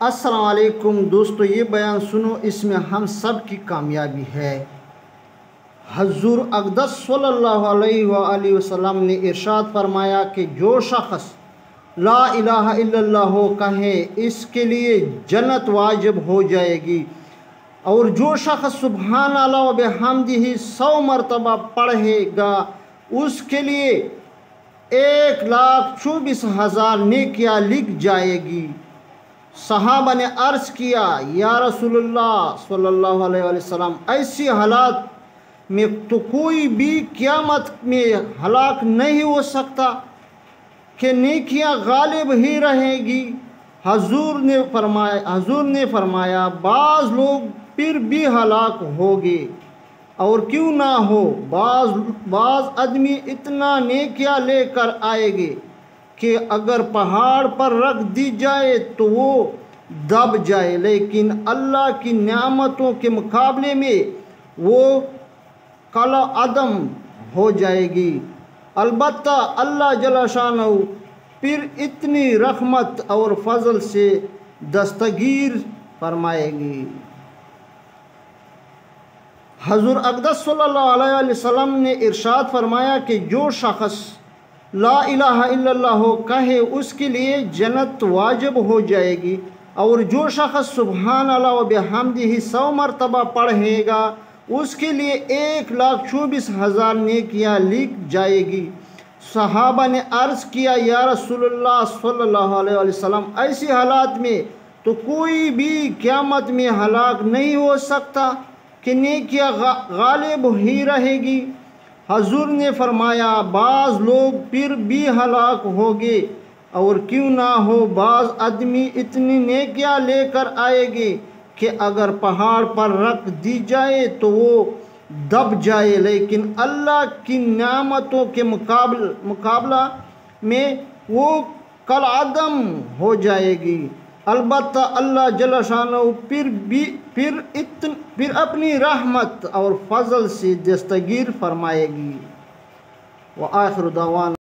السلام علیکم دوستو، یہ بیان سنو، اس میں ہم سب کی کامیابی ہے۔ حضور اقدس صلی اللہ علیہ وآلہ وسلم نے ارشاد فرمایا کہ جو شخص لا الہ الا اللہ کہے اس کے لیے جنت واجب ہو جائے گی، اور جو شخص سبحان اللہ و بحمدہ 100 مرتبہ پڑھے گا اس کے لیے 1,24,000 نیکیاں لکھ جائے گی۔ صحابہ نے عرض کیا، یا رسول اللہ صلی اللہ علیہ وسلم، ایسی حالات میں تو کوئی بھی قیامت میں ہلاک نہیں ہو سکتا کہ نیکیاں غالب ہی رہے گی۔ حضور نے فرمایا بعض لوگ پھر بھی ہلاک ہوگے، اور کیوں نہ ہو، بعض آدمی اتنا نیکیاں لے کر آئے گے کہ اگر پہاڑ پر رکھ دی جائے تو وہ دب جائے، لیکن اللہ کی نعمتوں کے مقابلے میں وہ کالعدم ہو جائے گی۔ البتہ اللہ جل شانہ پھر اتنی رحمت اور فضل سے دستگیر فرمائے گی۔ حضور اقدس صلی اللہ علیہ وسلم نے ارشاد فرمایا کہ جو شخص لا الہ الا اللہ کہے اس کے لیے جنت واجب ہو جائے گی، اور جو شخص سبحان اللہ و بحمدہ 100 مرتبہ پڑھے گا اس کے لیے 1,24,000 نیکیاں لکھ جائے گی۔ صحابہ نے عرض کیا، یا رسول اللہ صلی اللہ علیہ وسلم، ایسی حالات میں تو کوئی بھی قیامت میں ہلاک نہیں ہو سکتا کہ نیکیاں غالب ہی رہے گی۔ حضور نے فرمایا بعض لوگ پھر بھی ہلاک ہوگے، اور کیوں نہ ہو، بعض آدمی اتنی نیکیاں لے کر آئے گے کہ اگر پہاڑ پر رکھ دی جائے تو وہ دب جائے، لیکن اللہ کی نعمتوں کے مقابلہ میں وہ کالعدم ہو جائے گی۔ البتہ اللہ جل شانہ پھر اپنی رحمت اور فضل سے دستگیر فرمائے گی۔ وآخر دعوانا